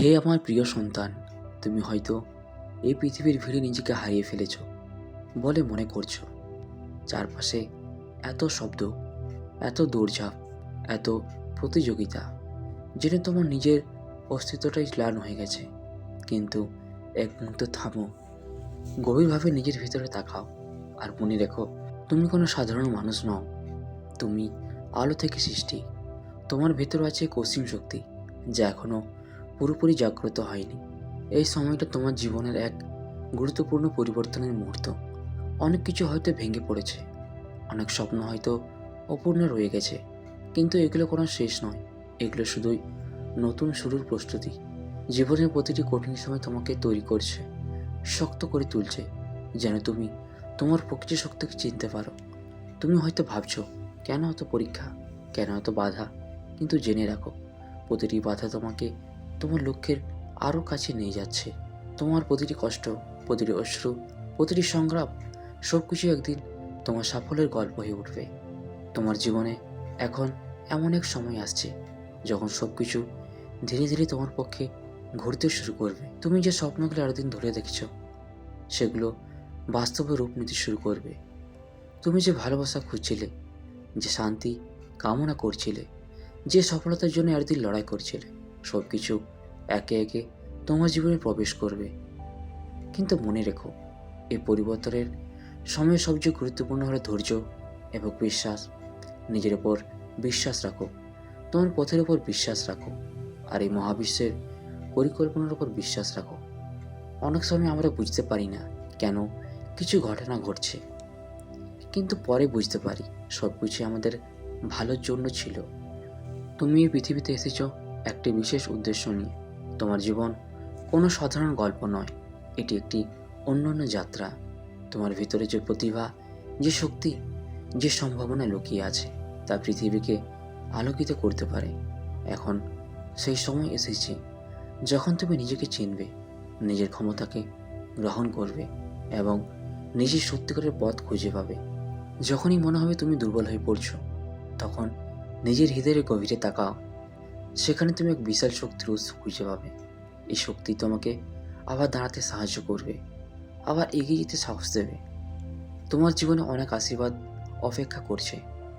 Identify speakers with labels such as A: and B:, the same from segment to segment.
A: হে আমার প্রিয় সন্তান, তুমি হয়তো এই পৃথিবীর ভিড়ে নিজেকে হারিয়ে ফেলেছ বলে মনে করছো। চারপাশে এত শব্দ, এত দৌড়ঝাঁপ, এত প্রতিযোগিতা, জেনে তোমার নিজের অস্তিত্বটাই ম্লান হয়ে গেছে। কিন্তু এক মুহূর্ত থামো, গভীরভাবে নিজের ভিতরে তাকাও, আর মনে রেখো, তুমি কোনো সাধারণ মানুষ নও। তুমি আলো থেকে সৃষ্টি। তোমার ভেতরে আছে এক অসীম শক্তি, যা এখনো পুরোপুরি জাগ্রত হয়নি। এই সময়টা তোমার জীবনের এক গুরুত্বপূর্ণ পরিবর্তনের মুহূর্ত। অনেক কিছু হয়তো ভেঙে পড়েছে, অনেক স্বপ্ন হয়তো অপূর্ণ রয়ে গেছে, কিন্তু এগুলো কোনো শেষ নয়। এগুলো শুধুই নতুন শুরুর প্রস্তুতি। জীবনের প্রতিটি কঠিন সময় তোমাকে তৈরি করছে, শক্ত করে তুলছে, যেন তুমি তোমার প্রকৃত শক্তিকে চিনতে পারো। তুমি হয়তো ভাবছো, কেন এত পরীক্ষা, কেন এত বাধা? কিন্তু জেনে রাখো, প্রতিটি বাধা তোমাকে তোমার লক্ষ্যের আরও কাছে নিয়ে যাচ্ছে। তোমার প্রতিটি কষ্ট, প্রতিটি অশ্রু, প্রতিটি সংগ্রাম, সব কিছু একদিন তোমার সাফল্যের গল্প হয়ে উঠবে। তোমার জীবনে এখন এমন এক সময় আসছে যখন সব কিছু ধীরে ধীরে তোমার পক্ষে ঘুরতে শুরু করবে। তুমি যে স্বপ্নগুলো এতদিন ধরে দেখেছো, সেগুলো বাস্তবে রূপ নিতে শুরু করবে। তুমি যে ভালোবাসা খুঁজছিলে, যে শান্তি কামনা করছিলে, যে সফলতার জন্য এতদিন লড়াই করছিলে, সব কিছু একে একে তোমার জীবনে প্রবেশ করবে। কিন্তু মনে রেখো, এই পরিবর্তনের সময় সবচেয়ে গুরুত্বপূর্ণ হলো ধৈর্য এবং বিশ্বাস। নিজের ওপর বিশ্বাস রাখো, তোমার পথের ওপর বিশ্বাস রাখো, আর এই মহাবিশ্বের পরিকল্পনার ওপর বিশ্বাস রাখো। অনেক সময় আমরা বুঝতে পারি না কেন কিছু ঘটনা ঘটছে, কিন্তু পরে বুঝতে পারি সব কিছু আমাদের ভালোর জন্য ছিল। তুমি এই পৃথিবীতে এসেছো একটি বিশেষ উদ্দেশ্য নিয়ে। তোমার জীবন কোনো সাধারণ গল্প নয়, এটি একটি অনন্য যাত্রা। তোমার ভিতরে যে প্রতিভা, যে শক্তি, যে সম্ভাবনা লুকিয়ে আছে, তা পৃথিবীকে আলোকিত করতে পারে। এখন সেই সময় এসেছে যখন তুমি নিজেকে চিনবে, নিজের ক্ষমতাকে গ্রহণ করবে এবং নিজের সত্যিকারের পথ খুঁজে পাবে। যখনই মনে হবে তুমি দুর্বল হয়ে পড়ছো, তখন নিজের হৃদয়ের গভীরে তাকাও। সেখানে তুমি এক বিশাল শক্তির উৎস খুঁজে পাবে। এই শক্তি তোমাকে আবার দাঁড়াতে সাহায্য করবে, আবার এগিয়ে যেতে সাহস দেবে। তোমার জীবনে অনেক আশীর্বাদ অপেক্ষা করছে।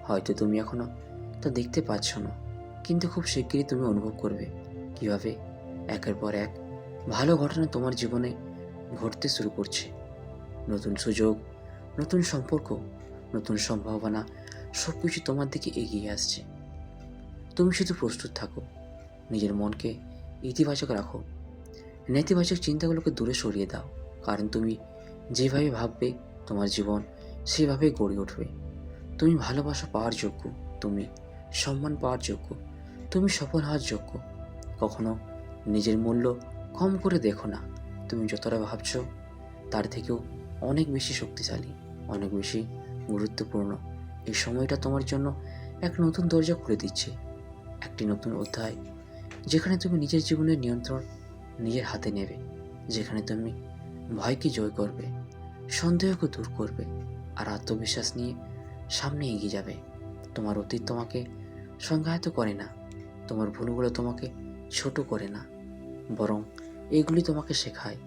A: হয়তো তুমি এখনো তা দেখতে পাচ্ছ না, কিন্তু খুব শিগগিরই তুমি অনুভব করবে কিভাবে একের পর এক ভালো ঘটনা তোমার জীবনে ঘটতে শুরু করছে। নতুন সুযোগ, নতুন সম্পর্ক, নতুন সম্ভাবনা, সব কিছু তোমার দিকে এগিয়ে আসছে। তুমি শুধু প্রস্তুত থাকো, নিজের মনকে ইতিবাচক রাখো, নেতিবাচক চিন্তাগুলোকে দূরে সরিয়ে দাও। কারণ তুমি যেভাবে ভাববে, তোমার জীবন সেভাবেই গড়ে উঠবে। তুমি ভালোবাসা পাওয়ার যোগ্য, তুমি সম্মান পাওয়ার যোগ্য, তুমি সফল হওয়ার যোগ্য। কখনো নিজের মূল্য কম করে দেখো না। তুমি যতটা ভাবছো তার থেকেও অনেক বেশি শক্তিশালী, অনেক বেশি গুরুত্বপূর্ণ। এই সময়টা তোমার জন্য এক নতুন দরজা খুলে দিচ্ছে, একটি নতুন অধ্যায়, যেখানে তুমি নিজের জীবনের নিয়ন্ত্রণ নিজের হাতে নেবে, যেখানে তুমি ভয়কে জয় করবে, সন্দেহকে দূর করবে, আর আত্মবিশ্বাস নিয়ে সামনে এগিয়ে যাবে। তোমার অতীত তোমাকে সংজ্ঞায়িত করে না, তোমার ভুলগুলো তোমাকে ছোট করে না, বরং এগুলি তোমাকে শেখায়,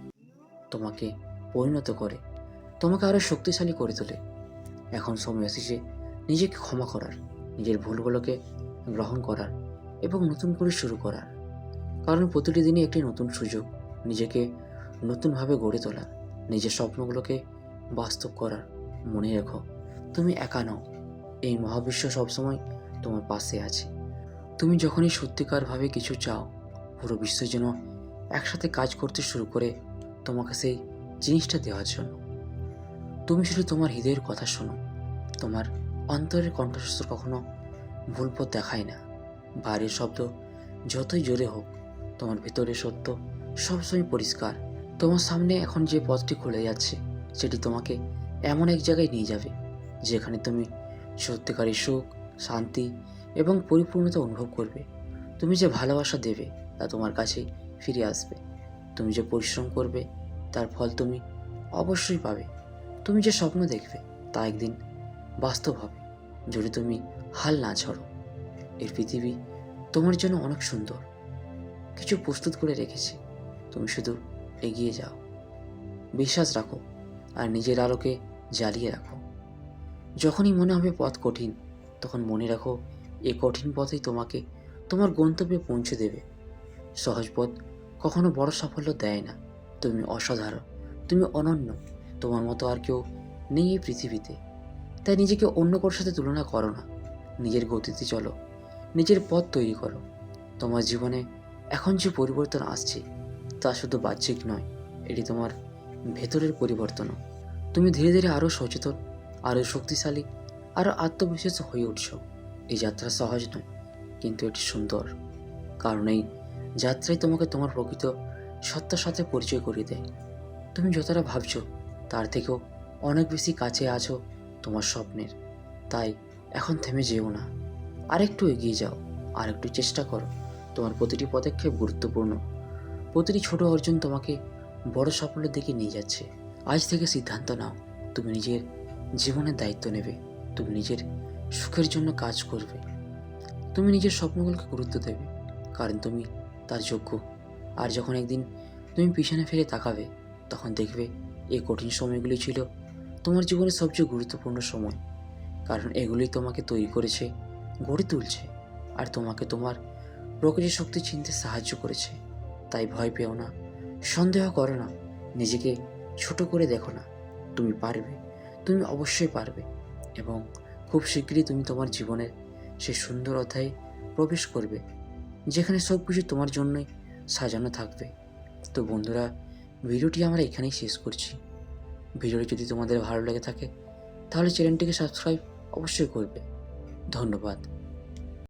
A: তোমাকে পরিণত করে, তোমাকে আরও শক্তিশালী করে তোলে। এখন সময় এসেছে নিজেকে ক্ষমা করার, নিজের ভুলগুলোকে গ্রহণ করার এবং নতুন করে শুরু করার। কারণ প্রতিটি দিনই একটি নতুন সুযোগ নিজেকে নতুনভাবে গড়ে তোলার, নিজের স্বপ্নগুলোকে বাস্তব করার। মনে রেখো, তুমি একা নও, এই মহাবিশ্ব সবসময় তোমার পাশে আছে। তুমি যখনই সত্যিকারভাবে কিছু চাও, পুরো বিশ্ব যেন একসাথে কাজ করতে শুরু করে তোমাকে সেই জিনিসটা দেওয়ার জন্য। তুমি শুধু তোমার হৃদয়ের কথা শোনো, তোমার অন্তরের কণ্ঠস্বর কখনো ভুল পথ দেখায় না। বাইরের শব্দ যতই জোরে হোক, তোমার ভেতরের সত্য সবসময় পরিষ্কার। তোমার সামনে এখন যে পথটি খুলে যাচ্ছে, সেটি তোমাকে এমন এক জায়গায় নিয়ে যাবে যেখানে তুমি সত্যিকারের সুখ, শান্তি এবং পরিপূর্ণতা অনুভব করবে। তুমি যে ভালোবাসা দেবে তা তোমার কাছে ফিরে আসবে। তুমি যে পরিশ্রম করবে তার ফল তুমি অবশ্যই পাবে। তুমি যে স্বপ্ন দেখবে তা একদিন বাস্তব হবে, যদি তুমি হাল না ছাড়ো। এই পৃথিবী তোমার জন্য অনেক সুন্দর, কিছু প্রস্তুত করে রেখেছি। তুমি শুধু এগিয়ে যাও, বিশ্বাস রাখো, আর নিজের আলোকে জ্বালিয়ে রাখো। যখনই মনে হবে পথ কঠিন, তখন মনে রাখো এই কঠিন পথেই তোমাকে তোমার গন্তব্যে পৌঁছে দেবে। সহজ পথ কখনো বড় সাফল্য দেয় না। তুমি অসাধারণ, তুমি অনন্য, তোমার মতো আর কেউ নেই এই পৃথিবীতে। তাই নিজেকে অন্য কারোর সাথে তুলনা করো না। নিজের গতিতে চলো, নিজের পথ তৈরি করো। তোমার জীবনে এখন যে পরিবর্তন আসছে তা শুধু বাহ্যিক নয়, এটি তোমার ভেতরের পরিবর্তনও। তুমি ধীরে ধীরে আরও সচেতন, আরও শক্তিশালী, আরও আত্মবিশ্বাসী হয়ে উঠছ। এই যাত্রা সহজ নয়, কিন্তু এটি সুন্দর, কারণ এই যাত্রাই তোমাকে তোমার প্রকৃত সত্তার সাথে পরিচয় করিয়ে দেয়। তুমি যতটা ভাবছো তার থেকেও অনেক বেশি কাছে আছো তোমার স্বপ্নের। তাই এখন থেমে যেও না, আরেকটু এগিয়ে যাও, আরেকটু চেষ্টা করো। তোমার প্রতিটি পদক্ষেপ গুরুত্বপূর্ণ, প্রতিটি ছোট অর্জন তোমাকে বড় সাফল্যের দিকে নিয়ে যাচ্ছে। আজ থেকে সিদ্ধান্ত নাও, তুমি নিজের জীবনের দায়িত্ব নেবে, তুমি নিজের সুখের জন্য কাজ করবে, তুমি নিজের স্বপ্নগুলোকে গুরুত্ব দেবে, কারণ তুমি তার যোগ্য। আর যখন একদিন তুমি পিছনে ফিরে তাকাবে, তখন দেখবে এই কঠিন সময়গুলি ছিল তোমার জীবনের সবচেয়ে গুরুত্বপূর্ণ সময়, কারণ এগুলোই তোমাকে তৈরি করেছে, গড়ে তুলছে, আর তোমাকে তোমার প্রকৃতির শক্তি চিনতে সাহায্য করেছে। তাই ভয় পেও না, সন্দেহ করো না, নিজেকে ছোট করে দেখো না। তুমি পারবে, তুমি অবশ্যই পারবে, এবং খুব শীঘ্রই তুমি তোমার জীবনের সেই সুন্দর অধ্যায়ে প্রবেশ করবে, যেখানে সব কিছু তোমার জন্যই সাজানো থাকবে। তো বন্ধুরা, ভিডিওটি আমরা এখানেই শেষ করছি। ভিডিওটি যদি তোমাদের ভালো লেগে থাকে তাহলে চ্যানেলটিকে সাবস্ক্রাইব অবশ্যই করবে। ধন্যবাদ।